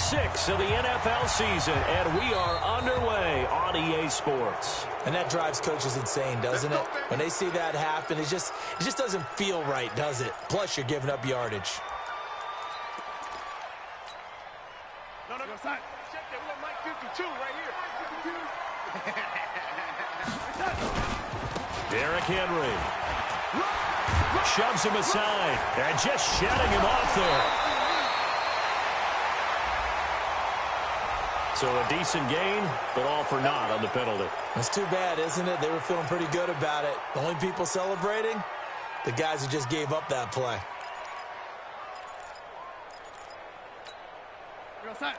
6 of the NFL season, and we are underway on EA Sports. And that drives coaches insane, doesn't it? When they see that happen, it just doesn't feel right, does it? Plus, you're giving up yardage. No, side. Check that little Mike 52 right here. Derrick Henry shoves him aside and just shutting him off there. So a decent gain, but all for naught on the penalty. That's too bad, isn't it? They were feeling pretty good about it. The only people celebrating, the guys who just gave up that play. Go side.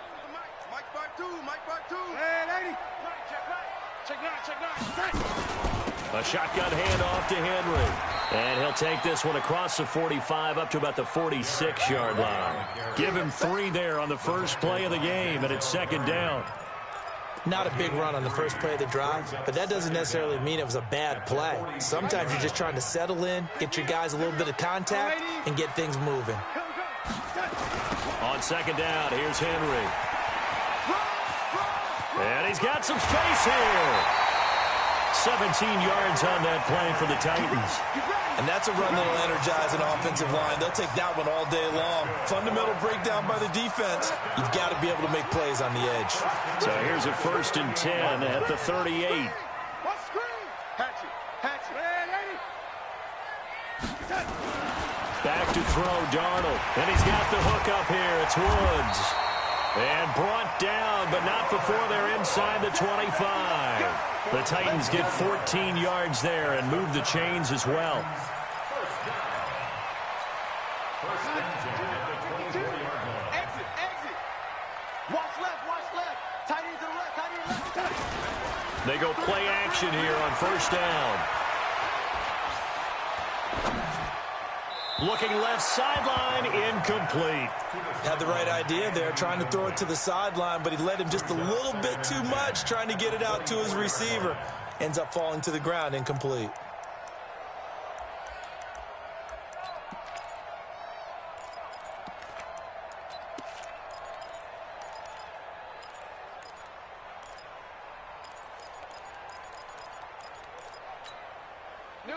Mike 5-2, Mike 5-2. Hey, 80. Check nine. A shotgun handoff to Henry. And he'll take this one across the 45 up to about the 46-yard line. Give him 3 there on the first play of the game, and it's second down. Not a big run on the first play of the drive, but that doesn't necessarily mean it was a bad play. Sometimes you're just trying to settle in, get your guys a little bit of contact, and get things moving. On second down, here's Henry. And he's got some space here. 17 yards on that play for the Titans. And that's a run that'll energize an offensive line. They'll take that one all day long. Fundamental breakdown by the defense. You've got to be able to make plays on the edge. So here's a 1st and 10 at the 38. Back to throw, Darnold. And he's got the hook up here. It's Woods. And brought down, but not before they're inside the 25. The Titans get 14 yards there and move the chains as well. Exit. Watch left. Tight end to the left. They go play action here on 1st down. Looking left sideline, incomplete. Had the right idea there, trying to throw it to the sideline, but he led him just a little bit too much, trying to get it out to his receiver. Ends up falling to the ground, incomplete.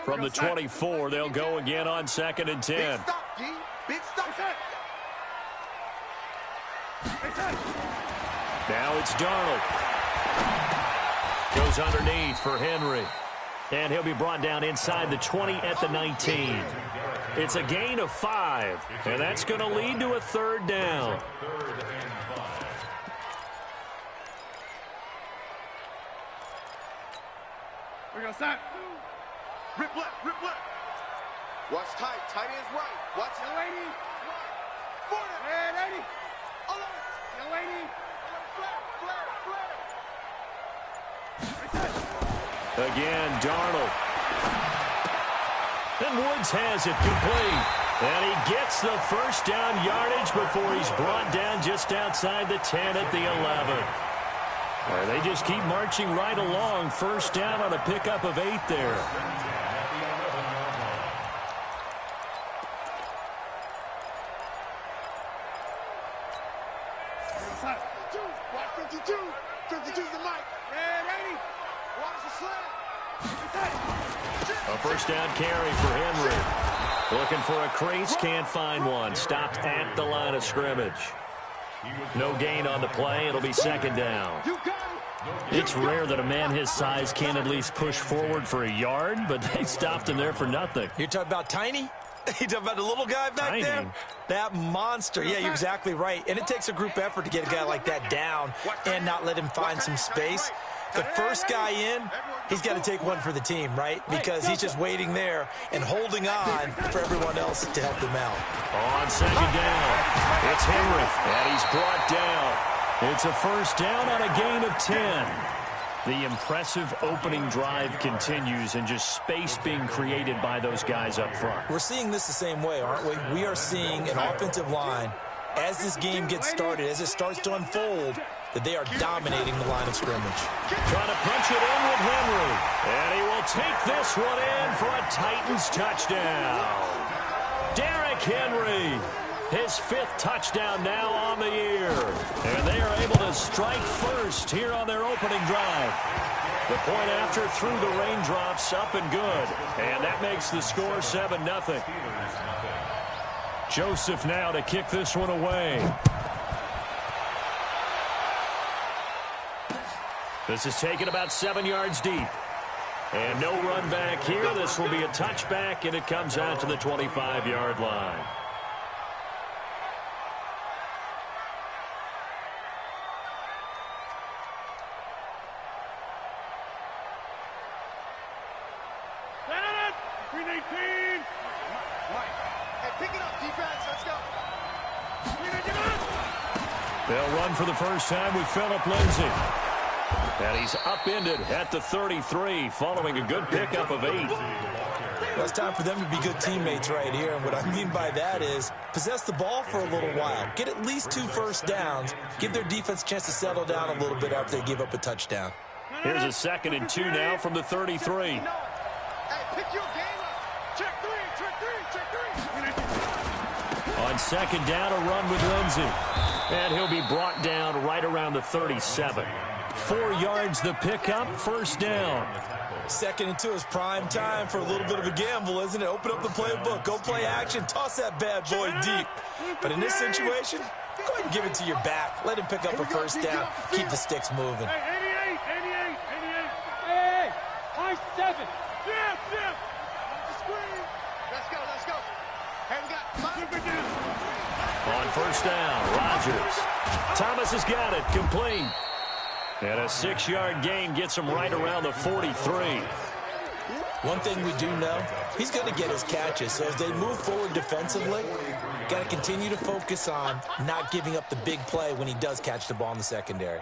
From the 24, they'll go again on 2nd and 10. Big stop. Now it's Darnold. Goes underneath for Henry. And he'll be brought down inside the 20 at the 19. It's a gain of 5, and that's going to lead to a 3rd down. We're going to stop. Rip left. Watch tight end's right. Watch your lady. Hey, 80. Your lady. Again, Darnold. And Woods has it complete. And he gets the 1st down yardage before he's brought down just outside the 10 at the 11. They just keep marching right along. 1st down on a pickup of 8 there. Watch 52. 52's the mic. Ready? Watch the slap. A 1st down carry for Henry. Looking for a crease, can't find one. Stopped at the line of scrimmage. No gain on the play. It'll be 2nd down. It's rare that a man his size can at least push forward for a yard, but they stopped him there for nothing. You're talking about Tiny? You talking about the little guy back there? That monster. Yeah, you're exactly right. And it takes a group effort to get a guy like that down and not let him find some space. The first guy in, he's got to take one for the team, right? Because he's just waiting there and holding on for everyone else to help him out. On 2nd down, it's Henry, and he's brought down. It's a 1st down on a gain of 10. The impressive opening drive continues, and just space being created by those guys up front. We're seeing this the same way, aren't we? We are seeing an offensive line, as this game gets started, as it starts to unfold, that they are dominating the line of scrimmage. Trying to punch it in with Henry. And he will take this one in for a Titans touchdown. Derrick Henry, his 5th touchdown now on the year. And strike first here on their opening drive. The point after through the raindrops, up and good. And that makes the score 7-0. Joseph now to kick this one away. This is taken about 7 yards deep. And no run back here. This will be a touchback, and it comes out to the 25-yard line. They'll run for the first time with Phillip Lindsay. And he's upended at the 33 following a good pickup of 8. Well, it's time for them to be good teammates right here. And what I mean by that is possess the ball for a little while. Get at least 2 first downs. Give their defense a chance to settle down a little bit after they give up a touchdown. Here's a 2nd and 2 now from the 33. Hey, pick your game up. Check 3, check 3, check 3. On 2nd down, a run with Lindsay. And he'll be brought down right around the 37. 4 yards the pickup, first down. 2nd and 2 is prime time for a little bit of a gamble, isn't it? Open up the playbook, go play action, toss that bad boy deep. But in this situation, go ahead and give it to your back. Let him pick up a first down. Keep the sticks moving. Hey, 88. Hey, high 7. Yeah. Screen. Let's go. Hey, we got 5. On first down, Rodgers. Thomas has got it, complete. And a 6-yard gain gets him right around the 43. One thing we do know, he's going to get his catches. So as they move forward defensively, got to continue to focus on not giving up the big play when he does catch the ball in the secondary.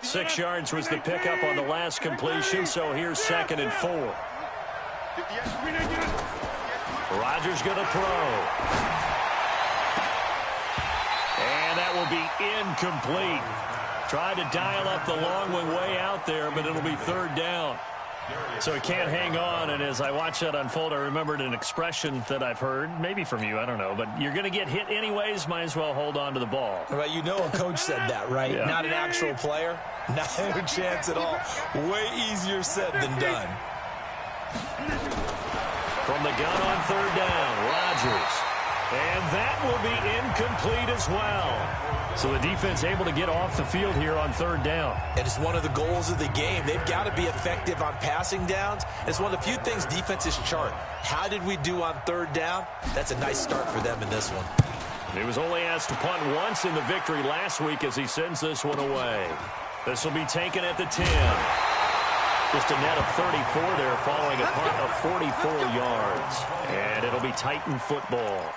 Six yards was the pickup on the last completion, so here's 2nd and 4. Rodgers going to throw. And that will be incomplete. Tried to dial up the long one way out there, but it'll be 3rd down. So he can't hang on, and as I watch that unfold, I remembered an expression that I've heard, maybe from you, I don't know, but you're going to get hit anyways, might as well hold on to the ball. Right, you know a coach said that, right? Yeah. Not an actual player. Not a chance at all. Way easier said than done. From the gun on 3rd down, Rodgers. And that will be incomplete as well. So the defense able to get off the field here on 3rd down. It is one of the goals of the game. They've got to be effective on passing downs. It's one of the few things defenses chart. How did we do on 3rd down? That's a nice start for them in this one. He was only asked to punt once in the victory last week as he sends this one away. This will be taken at the 10. Just a net of 34 there following a punt of 44 yards. And it'll be Titan football.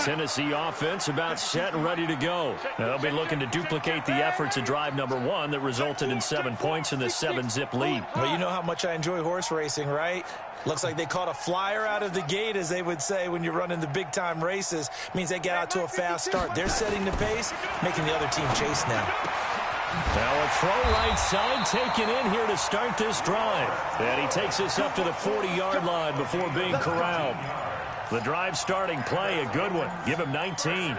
Tennessee offense about set and ready to go. Now they'll be looking to duplicate the efforts of drive number 1 that resulted in 7 points in this 7-zip lead. Well, you know how much I enjoy horse racing, right? Looks like they caught a flyer out of the gate, as they would say when you're running the big-time races. Means they get out to a fast start. They're setting the pace, making the other team chase now. Now a throw right side taken in here to start this drive. And he takes this up to the 40-yard line before being corralled. The drive starting play, a good one. Give him 19.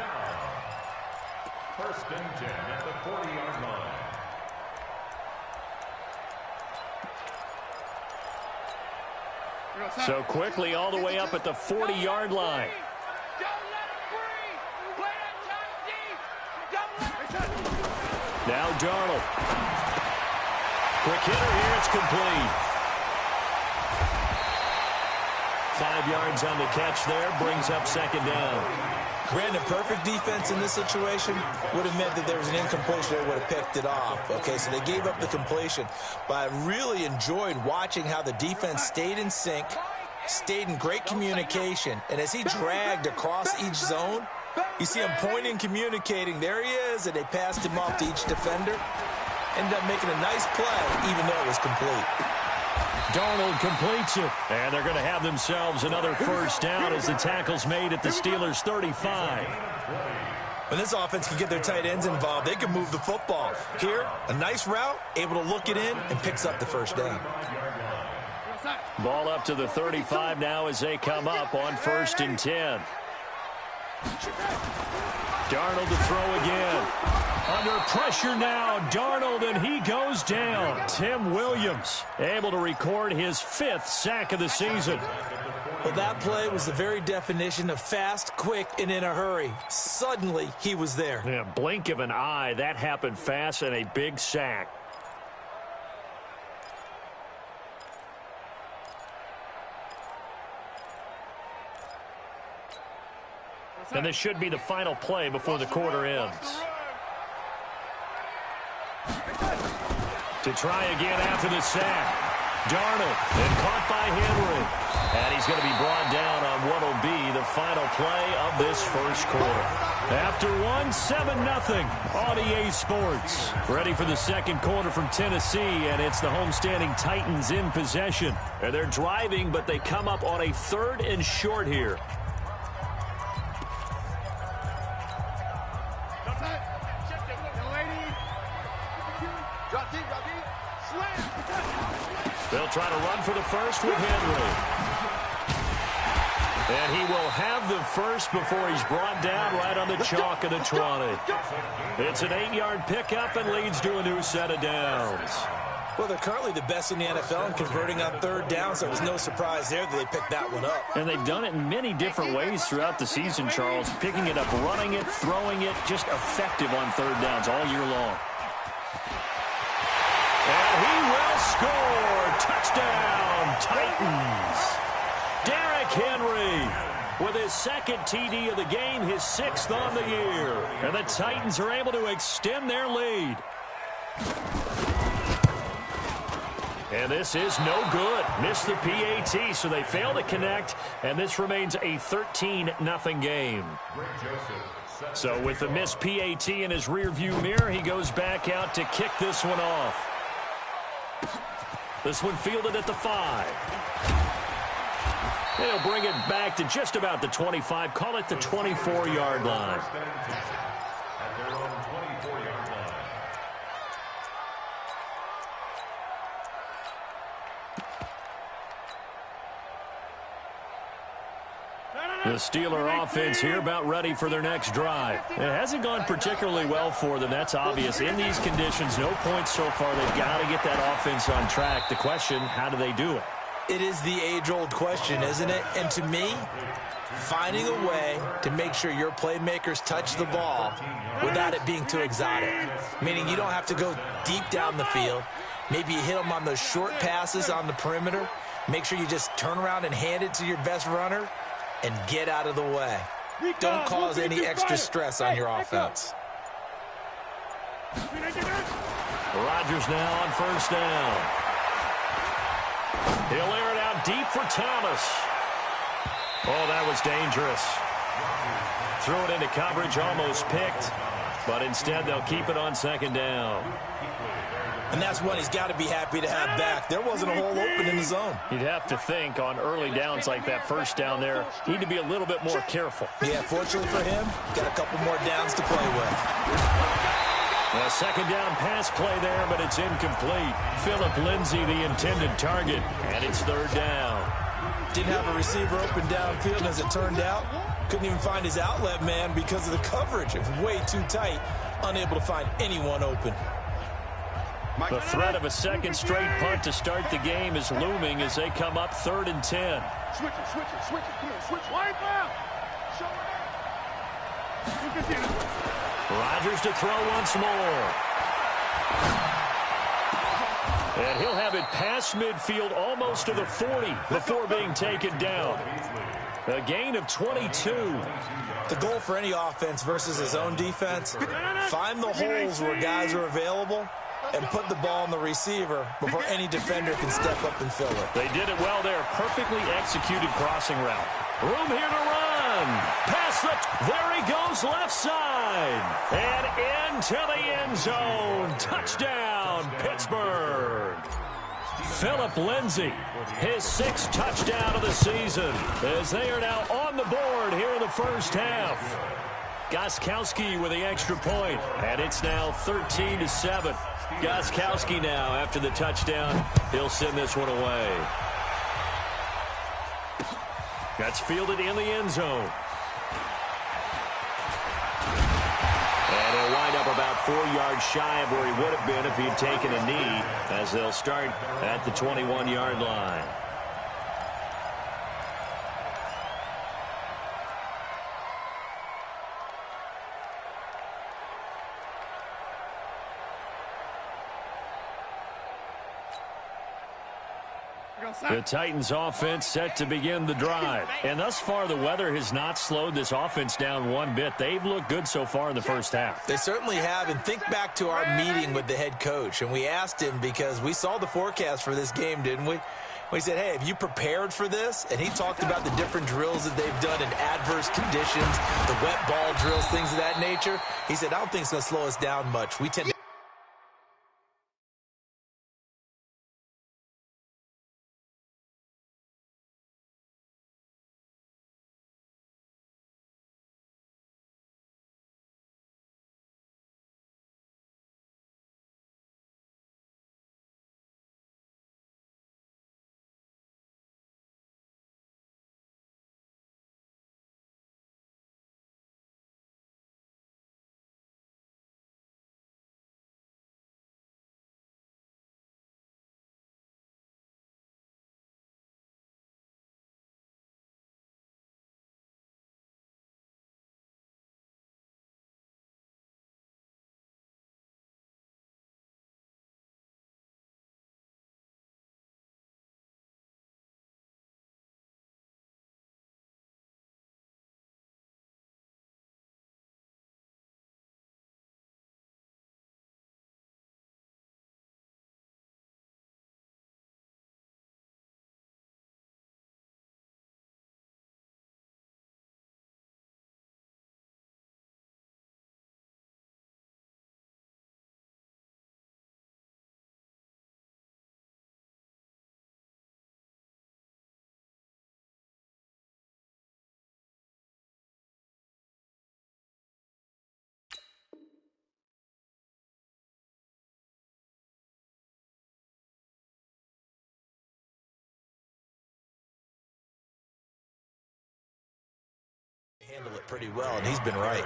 1st and 10 at the 40-yard line. So quickly all the way up at the 40-yard line. Now Darnold. Quick hitter here, it's complete. 5 yards on the catch there, brings up 2nd down. Brandon, perfect defense in this situation would have meant that there was an incompletion. They would have picked it off. Okay, so they gave up the completion. But I really enjoyed watching how the defense stayed in sync, stayed in great communication. And as he dragged across each zone, you see him pointing, communicating. There he is, and they passed him off to each defender. Ended up making a nice play, even though it was complete. Darnold completes it, and they're going to have themselves another first down as the tackle's made at the Steelers' 35. When this offense can get their tight ends involved, they can move the football. Here, a nice route, able to look it in, and picks up the first down. Ball up to the 35 now as they come up on 1st and 10. Darnold to throw again. Under pressure now, Darnold, and he goes down. Tim Williams able to record his 5th sack of the season. Well, that play was the very definition of fast, quick, and in a hurry. Suddenly, he was there. Yeah, blink of an eye, that happened fast, and a big sack. And this should be the final play before the quarter ends. To try again after the sack. Darnold, and caught by Henry. And he's going to be brought down on what will be the final play of this first quarter. After one, 7-0 on EA Sports. Ready for the second quarter from Tennessee, and it's the homestanding Titans in possession. And they're driving, but they come up on a 3rd and short here. They'll try to run for the first with Henry. And he will have the first before he's brought down right on the chalk of the 20. It's an 8-yard pickup and leads to a new set of downs. Well, they're currently the best in the NFL in converting on 3rd down, so it was no surprise there that they picked that one up. And they've done it in many different ways throughout the season, Charles. Picking it up, running it, throwing it, just effective on 3rd downs all year long. And he will score. Touchdown, Titans. Derrick Henry with his 2nd TD of the game, his 6th on the year. And the Titans are able to extend their lead. And this is no good. Missed the PAT, so they fail to connect, and this remains a 13-0 game. So with the missed PAT in his rearview mirror, he goes back out to kick this one off. This one fielded at the 5. They'll bring it back to just about the 25. Call it the 24-yard line. The Steeler offense here about ready for their next drive. It hasn't gone particularly well for them. That's obvious. In these conditions, no points so far. They've got to get that offense on track. The question, how do they do it? It is the age-old question, isn't it? And to me, finding a way to make sure your playmakers touch the ball without it being too exotic. Meaning you don't have to go deep down the field. Maybe you hit them on those short passes on the perimeter. Make sure you just turn around and hand it to your best runner and get out of the way. Don't cause any extra stress on your offense. Rodgers now on 1st down. He'll air it out deep for Thomas. Oh, that was dangerous. Threw it into coverage, almost picked. But instead, they'll keep it on 2nd down. And that's one he's got to be happy to have back. There wasn't a hole open in the zone. You'd have to think on early downs like that 1st down there, need to be a little bit more careful. Yeah, fortunately for him, got a couple more downs to play with. A 2nd down pass play there, but it's incomplete. Philip Lindsay, the intended target, and it's 3rd down. Didn't have a receiver open downfield, and as it turned out, couldn't even find his outlet man because of the coverage. It was way too tight, unable to find anyone open. The threat of a 2nd straight punt to start the game is looming as they come up 3rd and 10. Switch it. Come on, switch. Wipe out. Rodgers to throw once more. And he'll have it past midfield almost to the 40 before being taken down. A gain of 22. The goal for any offense versus his own defense, find the holes where guys are available and put the ball on the receiver before any defender can step up and fill it. They did it well there. Perfectly executed crossing route. Room here to run. Pass it. There he goes left side. And into the end zone. Touchdown, Pittsburgh. Philip Lindsay, his 6th touchdown of the season, as they are now on the board here in the 1st half. Gostkowski with the extra point, and it's now 13-7. Gostkowski now, after the touchdown, he'll send this one away. That's fielded in the end zone. And he'll wind up about 4 yards shy of where he would have been if he'd taken a knee, as they'll start at the 21-yard line. The Titans offense set to begin the drive. And thus far, the weather has not slowed this offense down one bit. They've looked good so far in the first half. They certainly have. And think back to our meeting with the head coach. And we asked him, because we saw the forecast for this game, didn't we? We said, hey, have you prepared for this? And he talked about the different drills that they've done in adverse conditions, the wet ball drills, things of that nature. He said, I don't think it's going to slow us down much. We tend to handle it pretty well, and he's been right.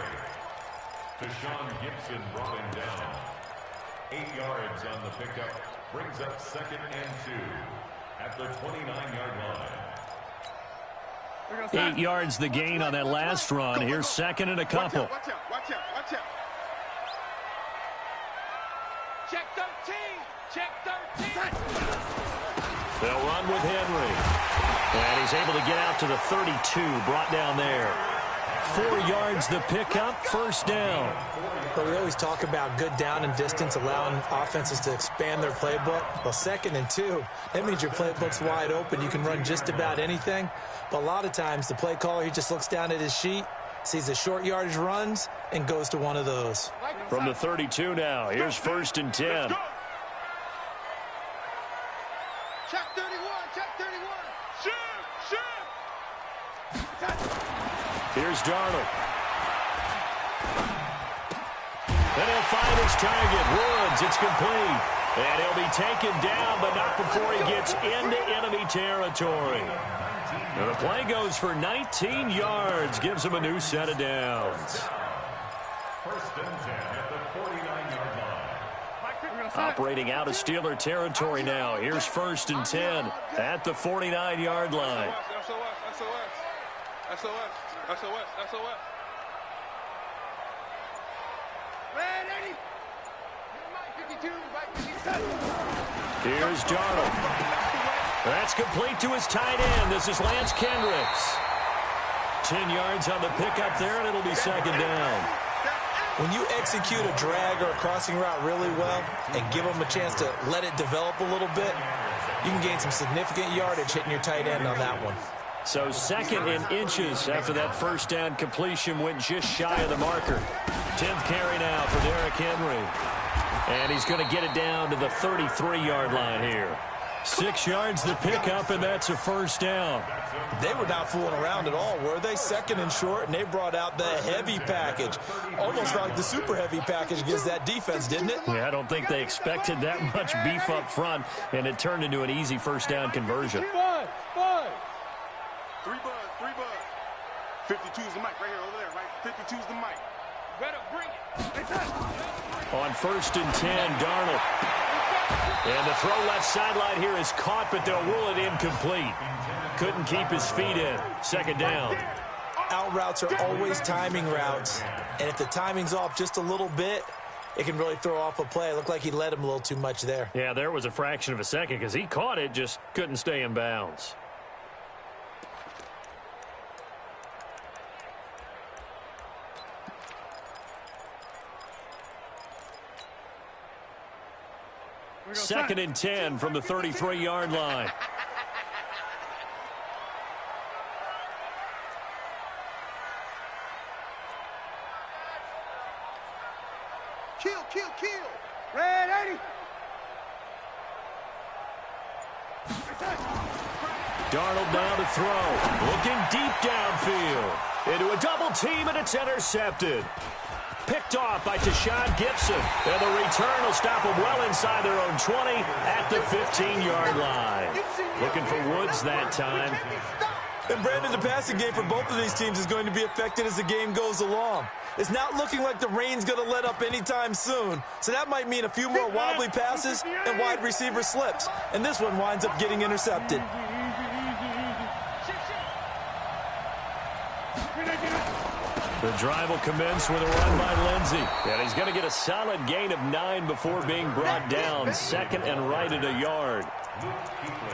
Deshaun Gibson brought him down. 8 yards on the pickup. Brings up 2nd and 2 at the 29-yard line. 8 yards the gain on that last run. Here's 2nd and a couple. Watch out. Check 13. Check 13. They'll run with Henry. And he's able to get out to the 32, brought down there. 4 yards the pickup, first down. But we always talk about good down and distance, allowing offenses to expand their playbook. Well, 2nd and 2, that means your playbook's wide open. You can run just about anything. But a lot of times, the play caller, he just looks down at his sheet, sees the short yardage runs, and goes to one of those. From the 32 now, here's 1st and 10. Check 31. Shoot. Here's Darnold. And he'll find his target. Woods, it's complete. And he'll be taken down, but not before he gets into enemy territory. And the play goes for 19 yards. Gives him a new set of downs. 1st and 10 at the 49-yard line. Operating out of Steeler territory now. Here's 1st and 10 at the 49-yard line. SOS. Ready? Here's Darnold. That's complete to his tight end. This is Lance Kendricks. 10 yards on the pickup there, and it'll be 2nd down. When you execute a drag or a crossing route really well and give them a chance to let it develop a little bit, you can gain some significant yardage hitting your tight end on that one. So 2nd in inches after that first down completion went just shy of the marker. 10th carry now for Derrick Henry. And he's going to get it down to the 33-yard line here. 6 yards the pickup, and that's a first down. They were not fooling around at all, were they? Second and short, and they brought out the heavy package. Almost like the super heavy package against that defense, didn't it? Yeah, I don't think they expected that much beef up front, and it turned into an easy first down conversion. 3 bud. 52's the mic right here, over there, right? 52's the mic. Better bring it. On 1st and 10, Darnold. And the throw left sideline here is caught, but they'll rule it incomplete. Couldn't keep his feet in. Second down. Out routes are always timing routes, and if the timing's off just a little bit, it can really throw off a play. It looked like he led him a little too much there. Yeah, there was a fraction of a second because he caught it, just couldn't stay in bounds. Second and 10 from the 33-yard line. Kill. Red 80. Darnold now to throw. Looking deep downfield. Into a double team, and it's intercepted. Picked off by Tashawn Gibson. And the return will stop them well inside their own 20 at the 15-yard line. Looking for Woods that time. And Brandon, the passing game for both of these teams is going to be affected as the game goes along. It's not looking like the rain's going to let up anytime soon, so that might mean a few more wobbly passes and wide receiver slips. And this one winds up getting intercepted. The drive will commence with a run by Lindsey. And he's going to get a solid gain of 9 before being brought down. Second and right at a yard.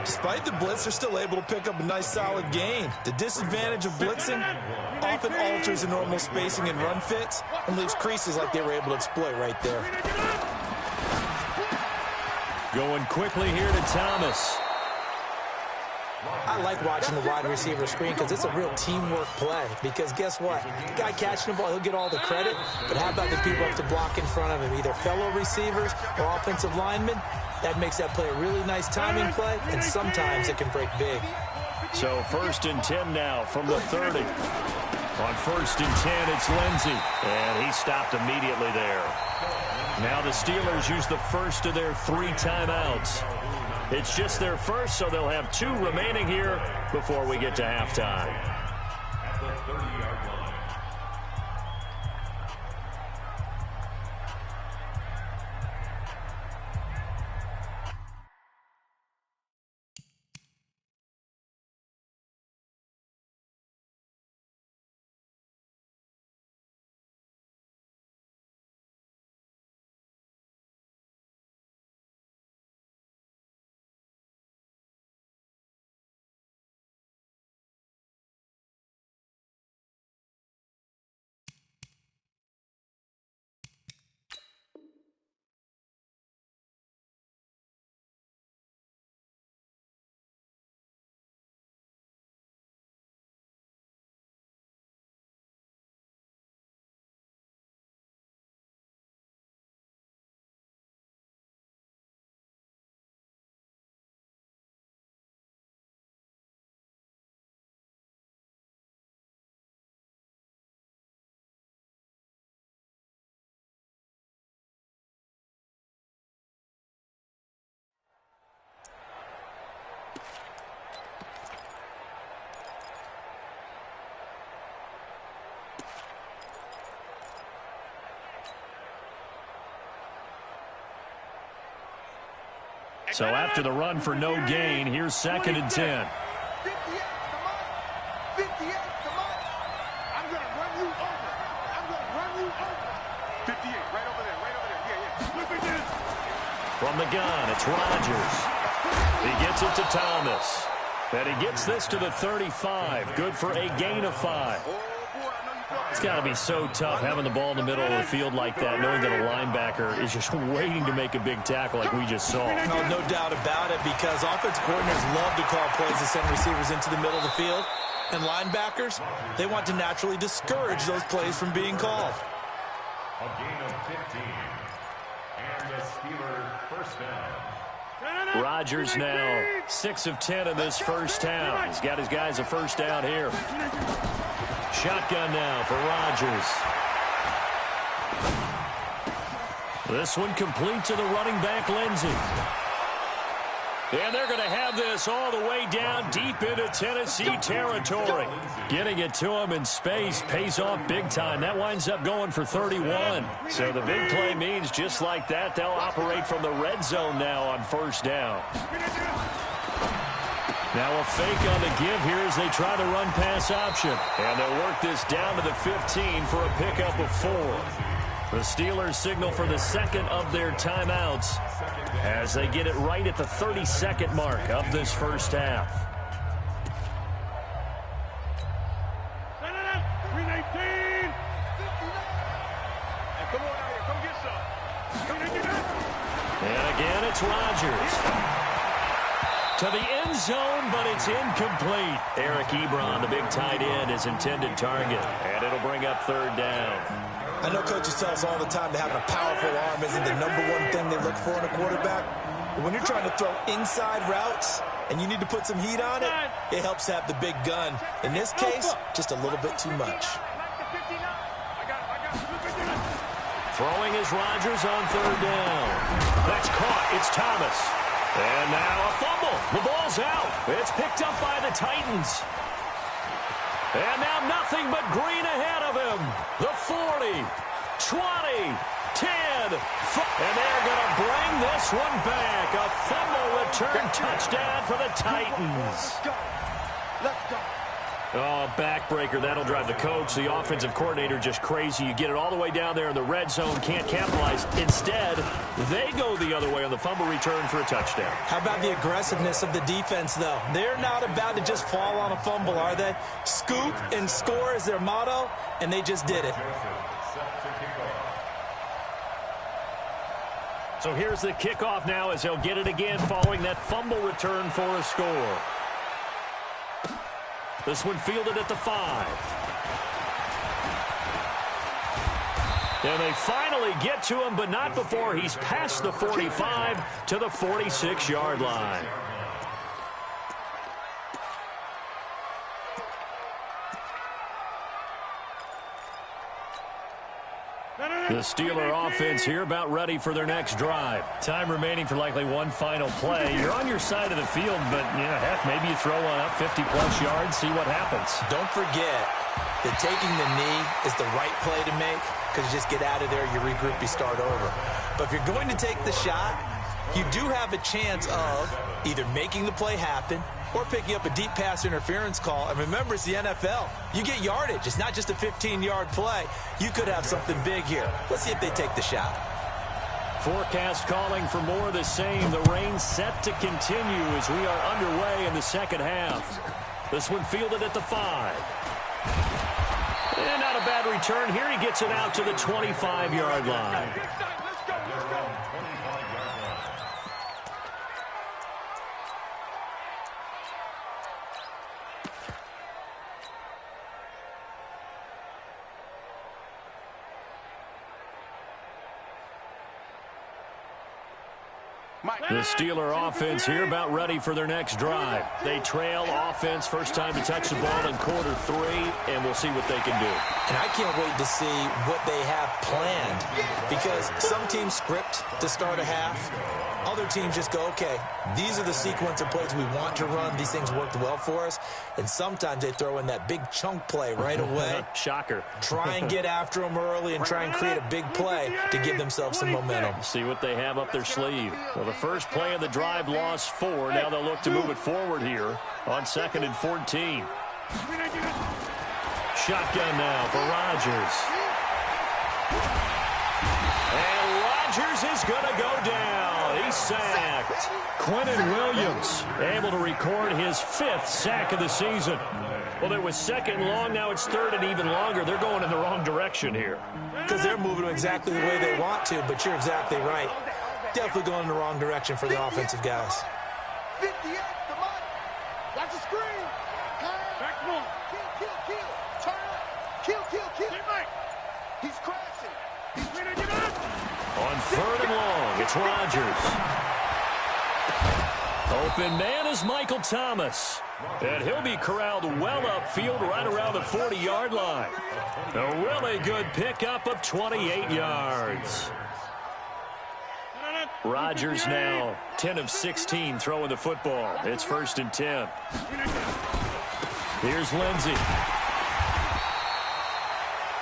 Despite the blitz, they're still able to pick up a nice solid gain. The disadvantage of blitzing often alters the normal spacing and run fits and leaves creases like they were able to exploit right there. Going quickly here to Thomas. I like watching the wide receiver screen because it's a real teamwork play. Because guess what? The guy catching the ball, he'll get all the credit. But how about the people up to block in front of him? Either fellow receivers or offensive linemen. That makes that play a really nice timing play, and sometimes it can break big. So 1st and 10 now from the 30. On 1st and 10, it's Lindsey. And he stopped immediately there. Now the Steelers use the first of their 3 timeouts. It's just their first, so they'll have 2 remaining here before we get to halftime. At the 30-yard line. So after the run for no gain, here's 2nd and 10. 58, come on. 58, come on. I'm going to run you over. 58, right over there, Yeah. Look at this. From the gun, it's Rodgers. He gets it to Thomas. And he gets this to the 35. Good for a gain of 5. It's got to be so tough having the ball in the middle of the field like that, knowing that a linebacker is just waiting to make a big tackle like we just saw. No doubt about it, because offense coordinators love to call plays to send receivers into the middle of the field. And linebackers, they want to naturally discourage those plays from being called. A gain of 15. And the Steelers first down. Rodgers now 6 of 10 in this first half. He's got his guys a first down here. Shotgun now for Rodgers. This one complete to the running back, Lindsey. And they're going to have this all the way down deep into Tennessee territory. Getting it to him in space pays off big time. That winds up going for 31. So the big play means just like that, they'll operate from the red zone now on first down. Now a fake on the give here as they try the run pass option. And they'll work this down to the 15 for a pickup of 4. The Steelers signal for the second of their timeouts as they get it right at the 32nd mark of this first half. And again, it's Rodgers. To the end zone, but it's incomplete. Eric Ebron, the big tight end, is intended target. And it'll bring up third down. I know coaches tell us all the time that having a powerful arm isn't the #1 thing they look for in a quarterback. But when you're trying to throw inside routes and you need to put some heat on it, it helps to have the big gun. In this case, just a little bit too much. Throwing is Rodgers on third down. That's caught. It's Thomas. And now a fumble. The ball's out. It's picked up by the Titans. And now nothing but green ahead of him. The 40, 20, 10. And they're going to bring this one back. A fumble return touchdown for the Titans. Let's go. Oh, backbreaker. That'll drive the coach, the offensive coordinator, just crazy. You get it all the way down there in the red zone, can't capitalize. Instead, they go the other way on the fumble return for a touchdown. How about the aggressiveness of the defense, though? They're not about to just fall on a fumble, are they? Scoop and score is their motto, and they just did it. So here's the kickoff now as they'll get it again following that fumble return for a score. This one fielded at the 5. And they finally get to him, but not before he's past the 45 to the 46-yard line. The Steeler offense here about ready for their next drive. Time remaining for likely one final play. You're on your side of the field, but heck, maybe you throw one up 50-plus yards, see what happens. Don't forget that taking the knee is the right play to make because you just get out of there, you regroup, you start over. But if you're going to take the shot, you do have a chance of either making the play happen or picking up a deep pass interference call. And remember, it's the NFL. You get yardage. It's not just a 15-yard play. You could have something big here. Let's see if they take the shot. Forecast calling for more of the same. The rain set to continue as we are underway in the second half. This one fielded at the 5. And not a bad return here. He gets it out to the 25-yard line. The Steeler offense here about ready for their next drive. They trail offense, first time to touch the ball in quarter 3, and we'll see what they can do. And I can't wait to see what they have planned because some teams script to start a half. Other teams just go, okay, these are the sequence of plays we want to run. These things worked well for us. And sometimes they throw in that big chunk play right away. Shocker. Try and get after them early and try and create a big play to give themselves some momentum. See what they have up their sleeve. Well, the first play of the drive lost 4. Now they'll look to move it forward here on 2nd and 14. Shotgun now for Rodgers. And Rodgers is going to go down. He's sacked. Quentin Williams able to record his 5th sack of the season. Well, it was 2nd and long. Now it's 3rd and even longer. They're going in the wrong direction here. Because they're moving exactly the way they want to, but you're exactly right. Definitely going in the wrong direction for the offensive guys. 58, the money. That's a screen. Back one. Kill. Turn up. Kill. He's crashing. On 3rd and long, it's Rodgers. Open man is Michael Thomas. And he'll be corralled well upfield right around the 40-yard line. A really good pickup of 28 yards. Rodgers now 10 of 16 throwing the football. It's 1st and 10. Here's Lindsey.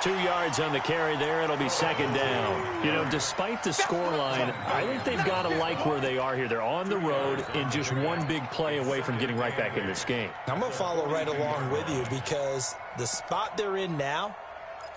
2 yards on the carry there. It'll be 2nd down. You know, despite the scoreline, I think they've got to like where they are here. They're on the road and just one big play away from getting right back in this game. I'm going to follow right along with you because the spot they're in now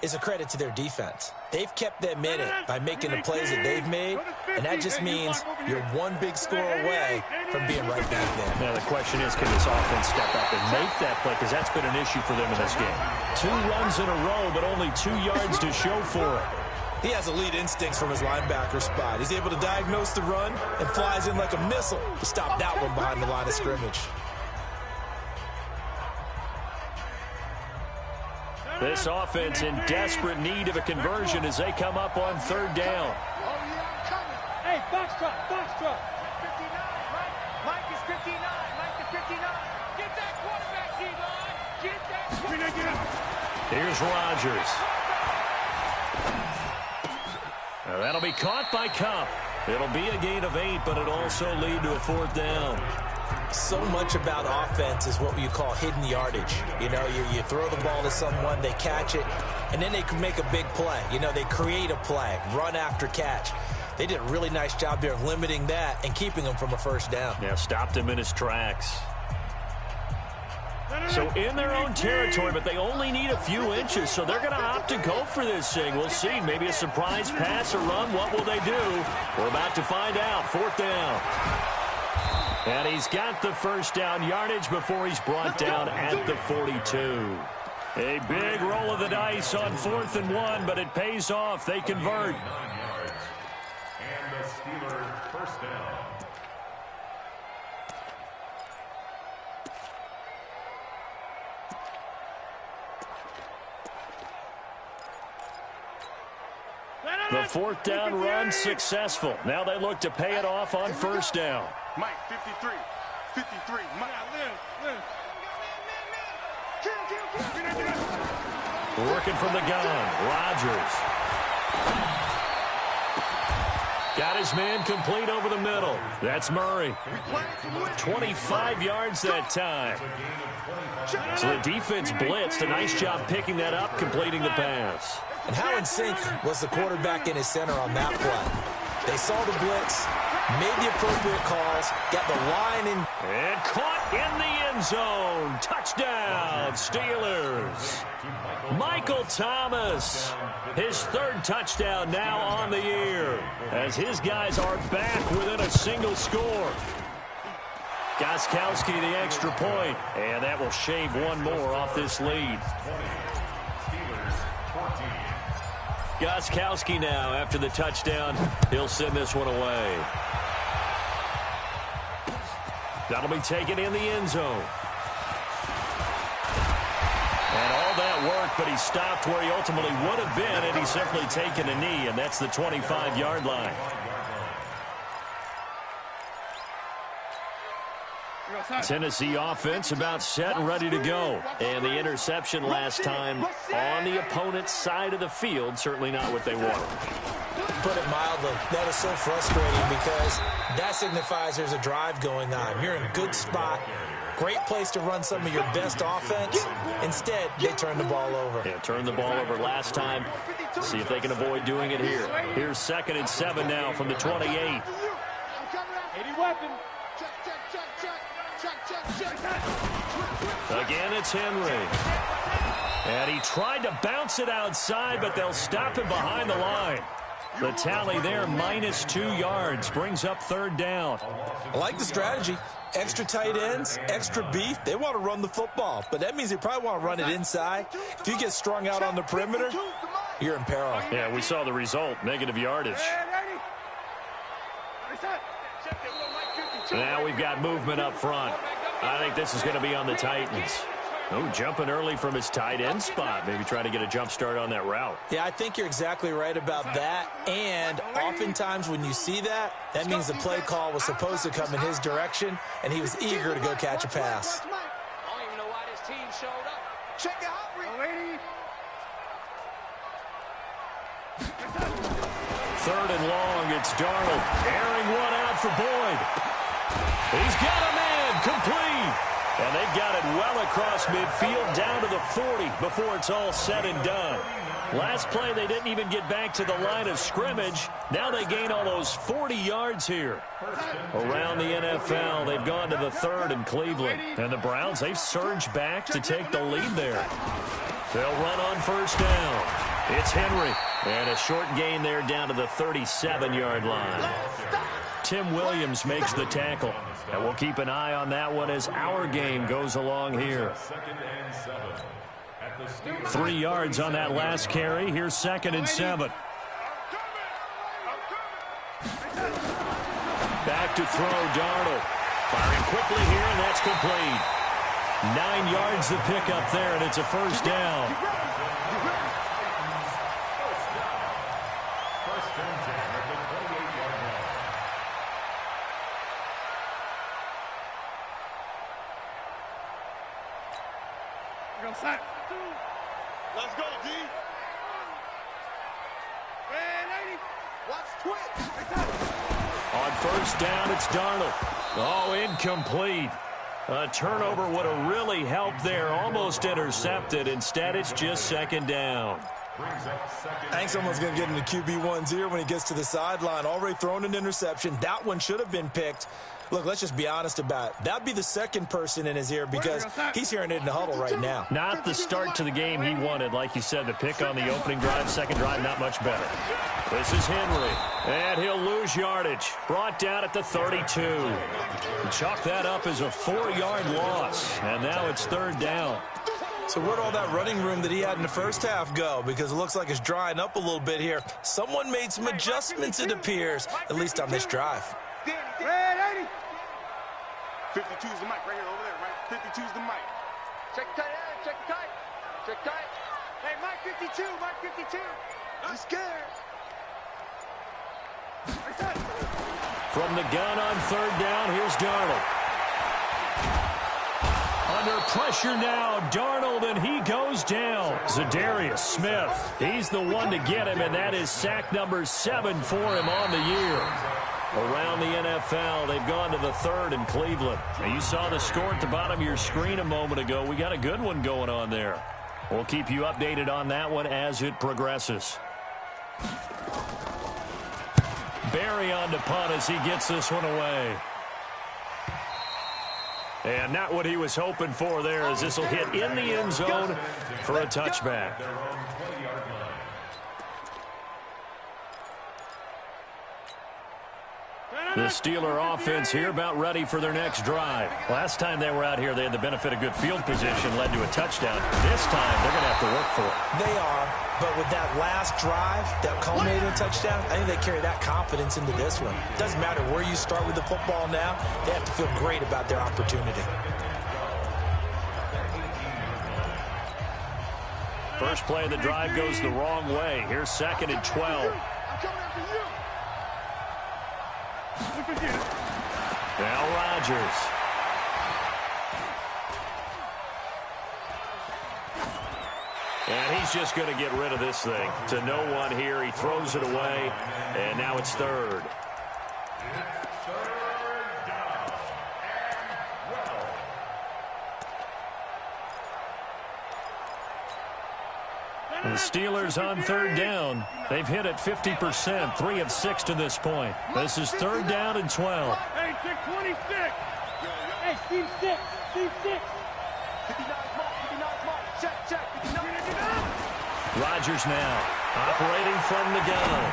is a credit to their defense. They've kept them in it by making the plays that they've made, and that just means you're one big score away from being right back there. Now the question is, can this offense step up and make that play? Because that's been an issue for them in this game. 2 runs in a row, but only 2 yards to show for it. He has elite instincts from his linebacker spot. He's able to diagnose the run and flies in like a missile to stop that one behind the line of scrimmage. This offense in desperate need of a conversion as they come up on 3rd down. Hey, box truck. 59, Mike. Mike is 59. Mike is 59. Get that quarterback, D-line. Get that quarterback. Here's Rodgers. Now that'll be caught by Cup. It'll be a gain of 8, but it'll also lead to a 4th down. So much about offense is what you call hidden yardage. You know, you throw the ball to someone, they catch it, and then they can make a big play. You know, they create a play, run after catch. They did a really nice job there of limiting that and keeping him from a 1st down. Yeah, stopped him in his tracks. So in their own territory, but they only need a few inches, so they're going to opt to go for this thing. We'll see. Maybe a surprise pass or run. What will they do? We're about to find out. 4th down. And he's got the 1st down yardage before he's brought down at the 42. A big roll of the dice on 4th and 1, but it pays off. They convert. 9 yards. And the Steelers' 1st down. The 4th down run successful. Now they look to pay it off on 1st down. Mike, 53. 53. Mike. Working from the gun. Rodgers. Got his man complete over the middle. That's Murray. 25 yards that time. So the defense blitzed. A nice job picking that up, completing the pass. And how in sync was the quarterback in his center on that play? They saw the blitz, made the appropriate calls, got the line in. And caught in the end zone. Touchdown, Steelers. Michael Thomas, his 3rd touchdown now on the year, as his guys are back within a single score. Gostkowski the extra point, and that will shave one more off this lead. Gostkowski now, after the touchdown, he'll send this one away. That'll be taken in the end zone. And all that work, but he stopped where he ultimately would have been, and he's simply taken a knee, and that's the 25-yard line. Tennessee offense about set and ready to go. And the interception last time on the opponent's side of the field, certainly not what they wanted. Put it mildly, that is so frustrating because that signifies there's a drive going on. You're in a good spot, great place to run some of your best offense. Instead, they turn the ball over. Yeah, turned the ball over last time. See if they can avoid doing it here. Here's 2nd and 7 now from the 28. 80 weapon. Again, it's Henry. And he tried to bounce it outside, but they'll stop him behind the line. The tally there, -2 yards, brings up 3rd down. I like the strategy. Extra tight ends, extra beef. They want to run the football, but that means they probably want to run it inside. If you get strung out on the perimeter, you're in peril. Yeah, we saw the result, negative yardage. Now we've got movement up front. I think this is going to be on the Titans. Oh, jumping early from his tight end spot. Maybe trying to get a jump start on that route. Yeah, I think you're exactly right about that. And oftentimes when you see that, that means the play call was supposed to come in his direction, and he was eager to go catch a pass. I don't even know why this team showed up. Check it out, lady. Third and long, it's Darnold. Airing one out for Boyd. He's got a man, complete. And they've got it well across midfield down to the 40 before it's all said and done. Last play, they didn't even get back to the line of scrimmage. Now they gain almost 40 yards here. Around the NFL, they've gone to the 3rd in Cleveland. And the Browns, they've surged back to take the lead there. They'll run on first down. It's Henry. And a short gain there down to the 37-yard line. Tim Williams makes the tackle. And we'll keep an eye on that one as our game goes along here. 3 yards on that last carry. Here's 2nd and 7. Back to throw, Darnold. Firing quickly here, and that's complete. 9 yards the pickup there, and it's a first down. Let's go, D. Hey, lady. Watch twitch. On first down, it's Darnold. Oh, incomplete. A turnover would have really helped there. Almost intercepted. Instead, it's just 2nd down. I think someone's going to get into QB1's ear when he gets to the sideline. Already thrown an interception. That one should have been picked. Look, let's just be honest about it. That'd be the 2nd person in his ear because he's hearing it in the huddle right now. Not the start to the game he wanted. Like you said, the pick on the opening drive, 2nd drive, not much better. This is Henry, and he'll lose yardage. Brought down at the 32. Chalk that up as a 4-yard loss, and now it's 3rd down. So where'd all that running room that he had in the first half go? Because it looks like it's drying up a little bit here. Someone made some adjustments, it appears, at least on this drive. 52's the mic right here, over there, right? 52's the mic. Check tight end, check tight. Check tight. Hey, Mike 52, Mike 52. I'm scared. From the gun on 3rd down, here's Darnold. Under pressure now, Darnold, and he goes down. Zadarius Smith, he's the one to get him, and that is sack number 7 for him on the year. Around the NFL, they've gone to the 3rd in Cleveland. Now, you saw the score at the bottom of your screen a moment ago. We got a good one going on there. We'll keep you updated on that one as it progresses. Barry on to punt as he gets this one away. And not what he was hoping for there, as this will hit in the end zone for a touchback. The Steeler offense here about ready for their next drive. Last time they were out here, they had the benefit of good field position, led to a touchdown. This time, they're going to have to work for it. They are, but with that last drive that culminated in a touchdown, I think they carry that confidence into this one. Doesn't matter where you start with the football now, they have to feel great about their opportunity. First play of the drive goes the wrong way. Here's 2nd and 12. Now Rodgers. And he's just going to get rid of this thing. To no one here. He throws it away. And now it's 3rd. The Steelers on 3rd down. They've hit it 50%, 3 of 6 to this point. This is 3rd down and 12. Hey, check 26. Hey, team 6, team 6. 59 mark, check, 59. Rodgers now operating from the gun.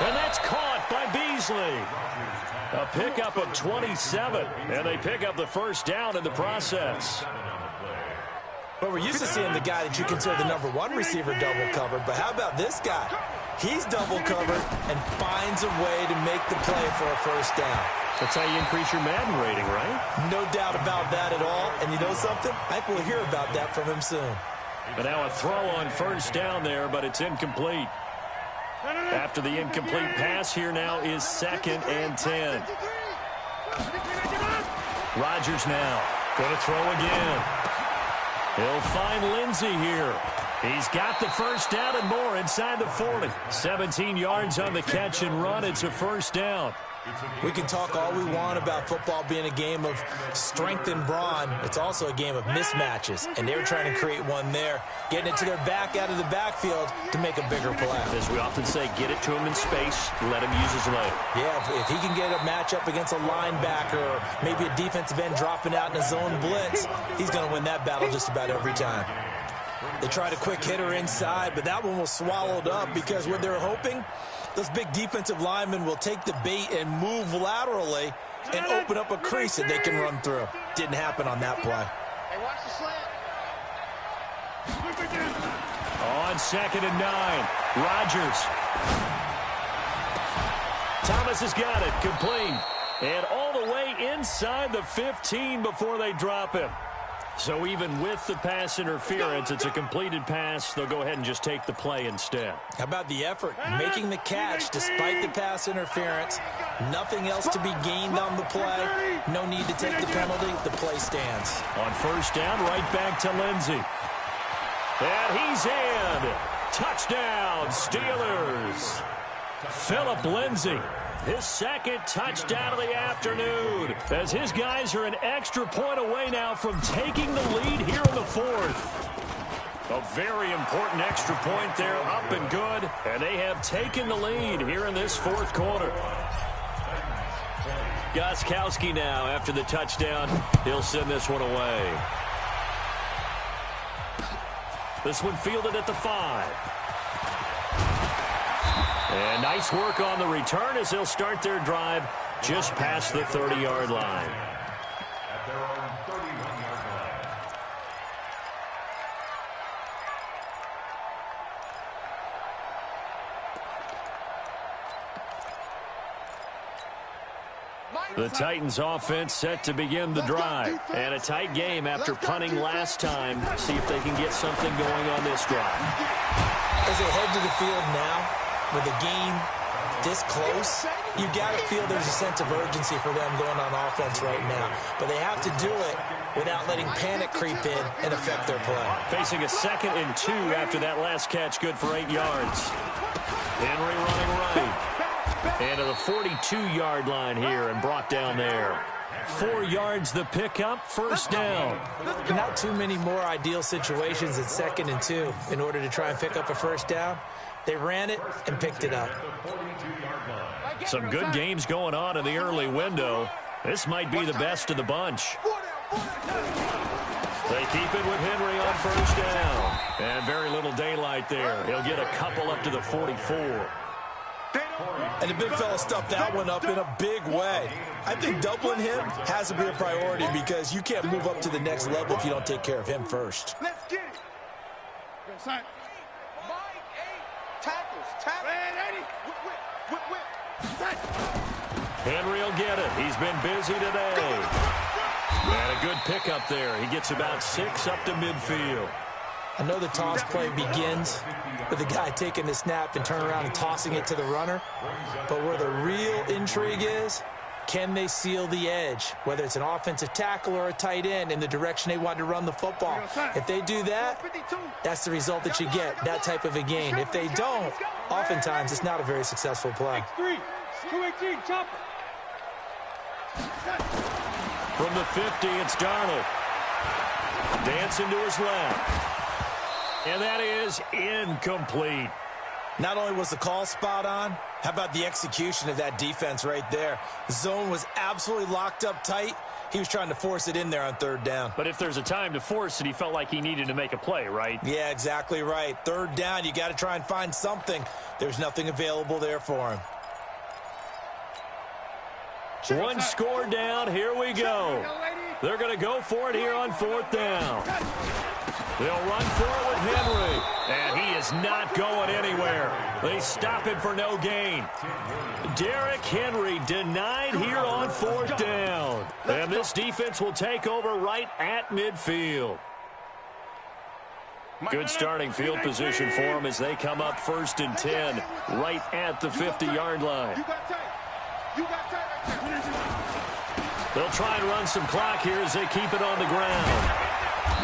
And that's caught by Beasley. A pickup of 27, and they pick up the first down in the process. But we're used to seeing the guy that you consider the #1 receiver double covered. But how about this guy? He's double covered and finds a way to make the play for a first down. That's how you increase your Madden rating, right? No doubt about that at all. And you know something? I think we'll hear about that from him soon. But now a throw on first down there, but it's incomplete. After the incomplete pass, here now is 2nd and 10. Rodgers now going to throw again. He'll find Lindsey here. He's got the first down and more inside the 40. 17 yards on the catch and run. It's a first down. We can talk all we want about football being a game of strength and brawn. It's also a game of mismatches, and they're trying to create one there, getting it to their back out of the backfield to make a bigger play. As we often say, get it to him in space, let him use his leg. Yeah, if he can get a matchup against a linebacker or maybe a defensive end dropping out in a zone blitz, he's going to win that battle just about every time. They tried a quick hitter inside, but that one was swallowed up because what they're hoping, those big defensive linemen will take the bait and move laterally and open up a crease that they can run through. Didn't happen on that play. Hey, watch the slant. On 2nd and 9, Rodgers. Thomas has got it, complete. And all the way inside the 15 before they drop him. So even with the pass interference, it's a completed pass. They'll go ahead and just take the play instead. How about the effort? Making the catch despite the pass interference. Nothing else to be gained on the play. No need to take the penalty. The play stands. On first down, right back to Lindsey. And he's in. Touchdown, Steelers. Philip Lindsey. His 2nd touchdown of the afternoon, as his guys are an extra point away now from taking the lead here in the 4th. A very important extra point there, up and good, and they have taken the lead here in this 4th quarter. Gostkowski now, after the touchdown, he'll send this one away. This one fielded at the 5. And nice work on the return as they'll start their drive just past the 30-yard line. At their own 31-yard line. The Titans offense set to begin the drive. And a tight game after punting last time. See if they can get something going on this drive. As they head to the field now, with the game this close, you got to feel there's a sense of urgency for them going on offense right now. But they have to do it without letting panic creep in and affect their play. Facing a 2nd and 2 after that last catch, good for 8 yards. Henry running right. And to the 42-yard line here and brought down there. 4 yards the pickup, first down. Not too many more ideal situations at 2nd and 2 in order to try and pick up a first down. They ran it and picked it up. Some good games going on in the early window. This might be the best of the bunch. They keep it with Henry on first down. And very little daylight there. He'll get a couple up to the 44. And the big fella stuffed that one up in a big way. I think doubling him has to be a priority because you can't move up to the next level if you don't take care of him first. Let's get it. Mike, 8 tackles. Whip. Henry will get it. He's been busy today. And a good pickup there. He gets about 6 up to midfield. I know the toss play begins with the guy taking the snap and turning around and tossing it to the runner. But where the real intrigue is, can they seal the edge, whether it's an offensive tackle or a tight end, in the direction they want to run the football? If they do that, that's the result that you get, that type of a gain. If they don't, oftentimes it's not a very successful play. 218, chopper. From the 50, it's Darnold. Dancing to his left. And that is incomplete. Not only was the call spot on, how about the execution of that defense right there? The zone was absolutely locked up tight. He was trying to force it in there on 3rd down. But if there's a time to force it, he felt like he needed to make a play, right? Yeah, exactly right. 3rd down, you got to try and find something. There's nothing available there for him. One score down. Here we go. They're going to go for it here on 4th down. They'll run for it with Henry. And he is not going anywhere. They stop him for no gain. Derrick Henry denied here on 4th down. And this defense will take over right at midfield. Good starting field position for them as they come up 1st and 10 right at the 50-yard line. They'll try and run some clock here as they keep it on the ground.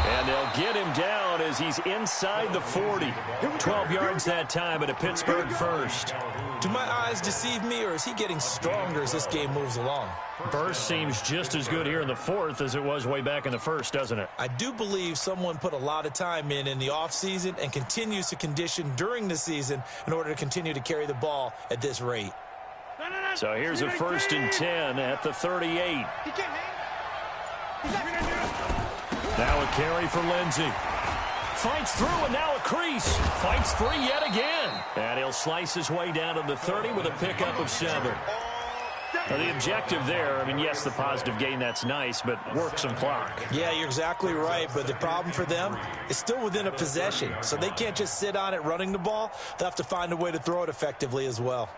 And they'll get him down as he's inside the 40. 12 yards that time at a Pittsburgh first. Do my eyes deceive me, or is he getting stronger as this game moves along? Burst seems just as good here in the 4th as it was way back in the 1st, doesn't it? I do believe someone put a lot of time in the offseason and continues to condition during the season in order to continue to carry the ball at this rate. So here's a 1st and 10 at the 38. Now a carry for Lindsey. Fights through and now a crease. Fights free yet again. And he'll slice his way down to the 30 with a pickup of 7. Now the objective there, I mean, yes, the positive gain, that's nice, but work some clock. Yeah, you're exactly right, but the problem for them is still within a possession. So they can't just sit on it running the ball. They'll have to find a way to throw it effectively as well.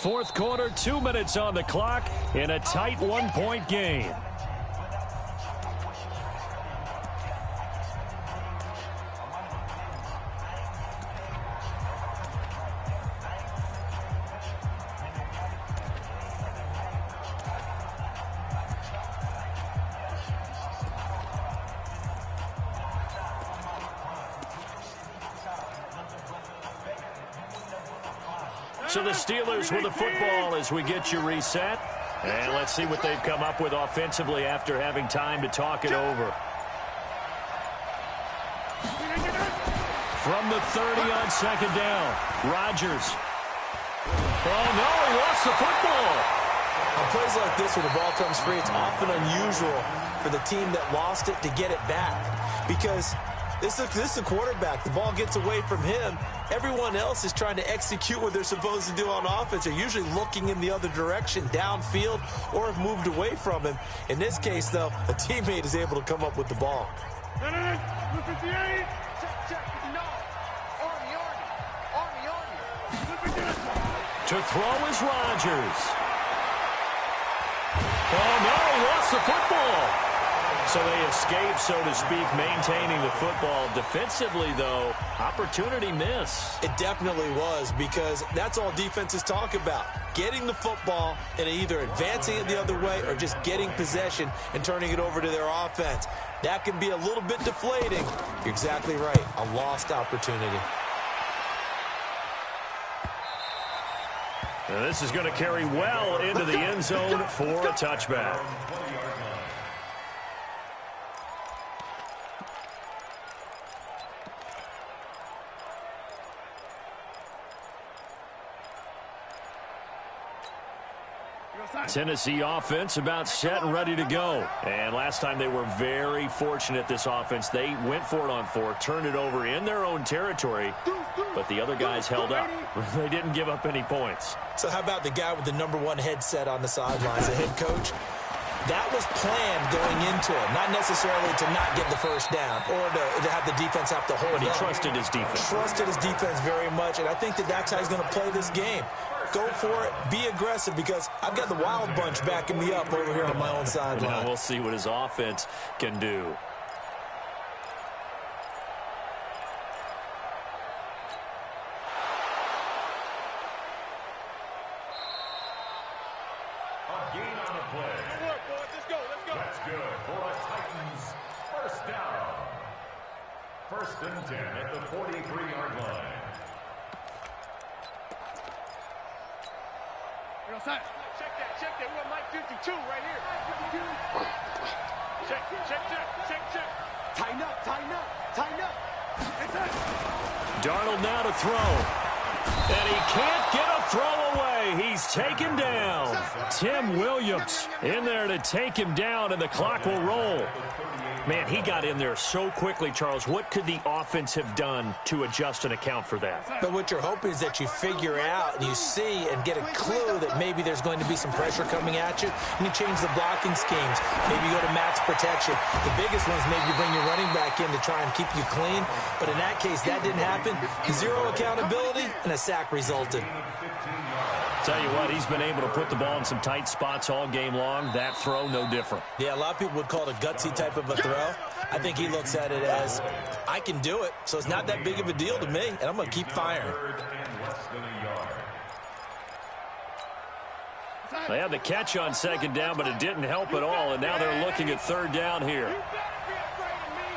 4th quarter, 2 minutes on the clock in a tight 1-point game. So the Steelers with the football as we get you reset. And let's see what they've come up with offensively after having time to talk it over. From the 30 on 2nd down, Rodgers. Oh, no, he lost the football. On plays like this where the ball comes free, it's often unusual for the team that lost it to get it back. Because this is the quarterback. The ball gets away from him. Everyone else is trying to execute what they're supposed to do on offense. They're usually looking in the other direction, downfield, or have moved away from him. In this case, though, a teammate is able to come up with the ball. To throw is Rodgers. Oh, no, he lost the football. So they escape, so to speak, maintaining the football. Defensively, though, opportunity miss. It definitely was, because that's all defenses talk about. Getting the football and either advancing it the other way or just getting possession and turning it over to their offense. That can be a little bit deflating. You're exactly right. A lost opportunity. Now this is going to carry well into the end zone for a touchback. Tennessee offense about set and ready to go. And last time they were very fortunate, this offense. They went for it on 4, turned it over in their own territory, but the other guys held up. They didn't give up any points. So how about the guy with the #1 headset on the sidelines, the head coach? That was planned going into it, not necessarily to not get the first down or to have the defense have to hold it. But he trusted his defense. Trusted his defense very much, and I think that's how he's going to play this game. Go for it, be aggressive, because I've got the wild bunch backing me up over here on my own sideline. Now we'll see what his offense can do. A gain on the play. Good work, boys. Let's go. That's good for a Titans first down. 1st and 10 at the 43-yard line. Check that. We're Mike 52 right here. Check. Tighten up. Darnold now to throw. And he can't get a throw away. He's taken down. Tim Williams in there to take him down, and the clock will roll. Man, he got in there so quickly, Charles. What could the offense have done to adjust and account for that? But what you're hoping is that you figure out and you see and get a clue that maybe there's going to be some pressure coming at you, and you change the blocking schemes. Maybe you go to max protection. The biggest one is maybe you bring your running back in to try and keep you clean. But in that case, that didn't happen. Zero accountability, and a sack resulted. Tell you what, he's been able to put the ball in some tight spots all game long. That throw, no different. Yeah, a lot of people would call it a gutsy type of a throw. I think he looks at it as, I can do it, so it's not that big of a deal to me, and I'm going to keep firing. They had the catch on second down, but it didn't help at all, and now they're looking at third down here. You better be afraid of me.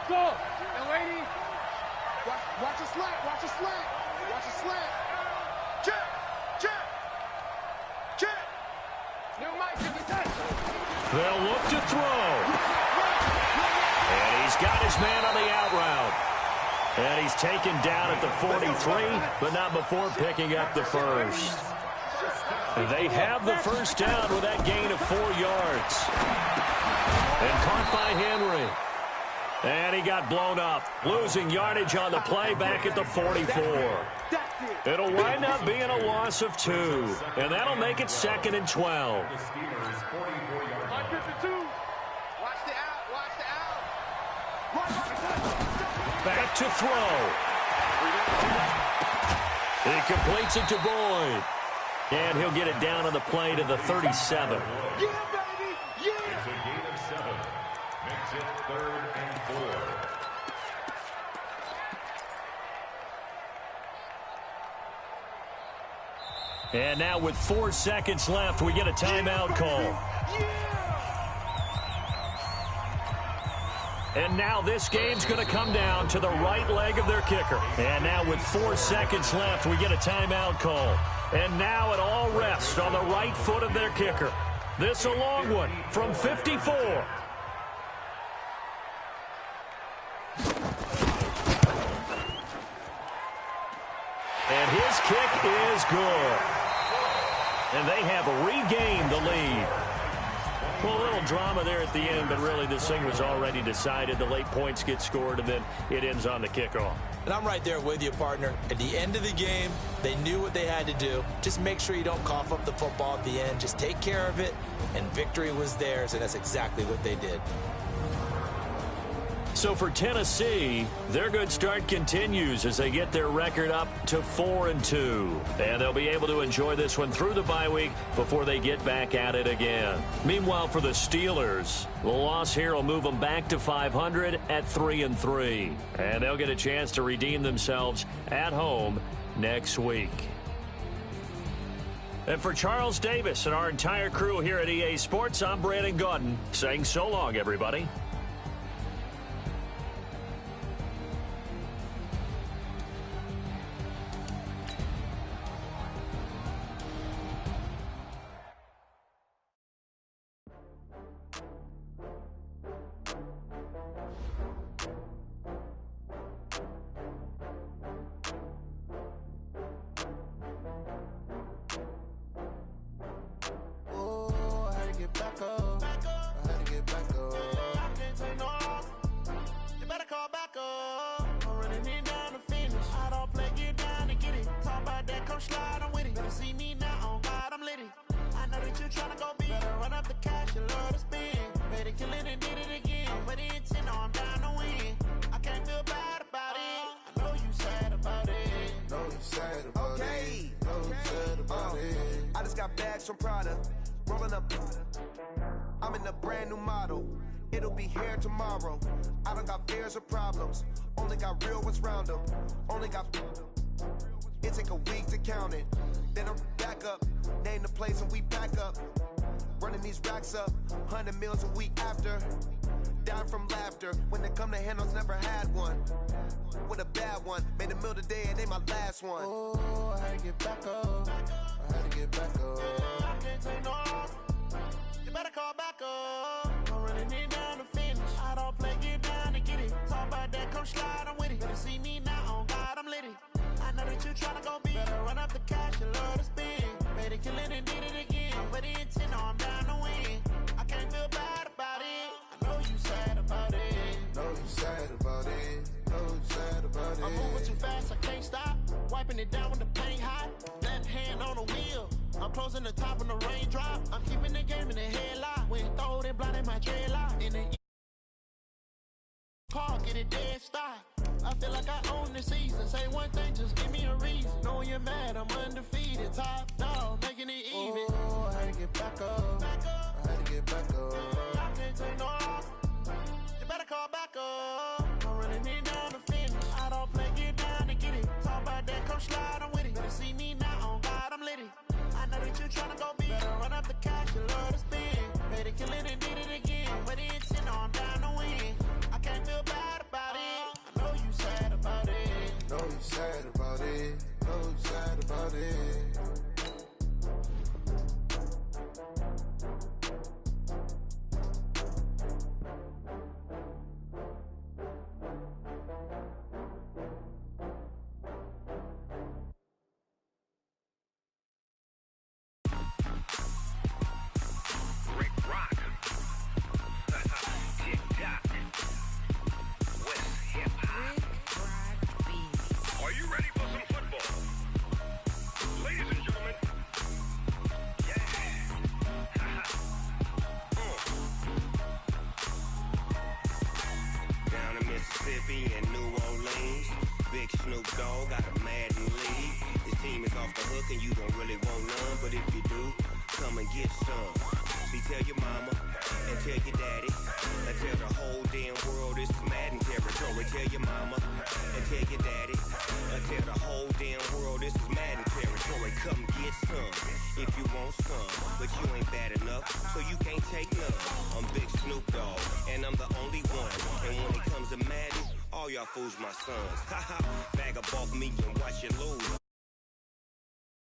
Go. And lady, watch a slant, watch a slant. Watch a slant. Check. They'll look to throw. And he's got his man on the out route. And he's taken down at the 43, but not before picking up the first. They have the first down with that gain of 4 yards. And caught by Henry. And he got blown up, losing yardage on the play back at the 44. It'll wind up being a loss of 2, and that'll make it 2nd and 12. Back to throw. He completes it to Boyd. And he'll get it down on the play to the 37. Yeah, baby! Yeah! It's a gain of 7. Makes it 3rd and 4. And now with 4 seconds left, we get a timeout call. And now this game's going to come down to the right leg of their kicker. And now with 4 seconds left, we get a timeout call. And now it all rests on the right foot of their kicker. This a long one from 54. And his kick is good. And they have regained the lead. Well, a little drama there at the end, but really this thing was already decided. The late points get scored, and then it ends on the kickoff. And I'm right there with you, partner. At the end of the game, they knew what they had to do. Just make sure you don't cough up the football at the end. Just take care of it, and victory was theirs, and that's exactly what they did. So for Tennessee, their good start continues as they get their record up to 4-2. And they'll be able to enjoy this one through the bye week before they get back at it again. Meanwhile, for the Steelers, the loss here will move them back to 500 at 3-3. And they'll get a chance to redeem themselves at home next week. And for Charles Davis and our entire crew here at EA Sports, I'm Brandon Gaudin saying so long, everybody. I'm in a brand new model. It'll be here tomorrow. I don't got fears or problems. Only got real ones round them. Only got... It take a week to count it. Then I'm back up. Name the place and we back up. Running these racks up. 100 meals a week after. Dying from laughter. When it come to handles, never had one. With a bad one. Made a meal today and they my last one. Oh, I had to get back up. I had to get back up. I can't take no loss. You better call back up. I'm running it down to finish. I don't play, get down to get it. Talk about that, come slide, I'm with it. Better see me now, on God, I'm litty. I know that you tryna go big. Better run up the cash, you love to spend. Made a killing and did it again. But the intent, no, I'm down to win. I can't feel bad about it. I know you sad about it. I'm moving too fast, I can't stop. Wiping it down when the paint hot. Left hand on the wheel. I'm closing the top when the raindrop. I'm keeping the game in the headlock. When throwed and blinded my dreadlock. In the car, get a dead stop. I feel like I own the season. Say one thing, just give me a reason. Knowing you're mad, I'm undefeated. Top dog, making it even. Oh, I had to get back up. I had to get back up. I can't take no loss. You better call back up. I'm running it down the finish. I don't play, get down and get it. Talk about that, come slide, I'm with it. Better see me now, on God, I'm lit it. I know that you're trying to go big. Better run up the cash, you love to spin. Made it, kill it, and did it again. But the intent, I'm down to win. I can't feel bad about it. I know you sad about it. Know you sad about it. Know you sad about it. And New Orleans, Big Snoop Dogg got a Madden league. This team is off the hook and you don't really want none, but if you do, come and get some. See, tell your mama and tell your daddy and tell the whole damn world this is Madden territory. Tell your mama and tell your daddy and tell the whole damn world this is Madden territory. Come get some if you want some, but you ain't bad enough, so you can't take none. I'm Big Snoop Dogg and I'm the only one, and when it comes to Madden, all y'all fools my sons. Haha, bag up off me and watch you lose.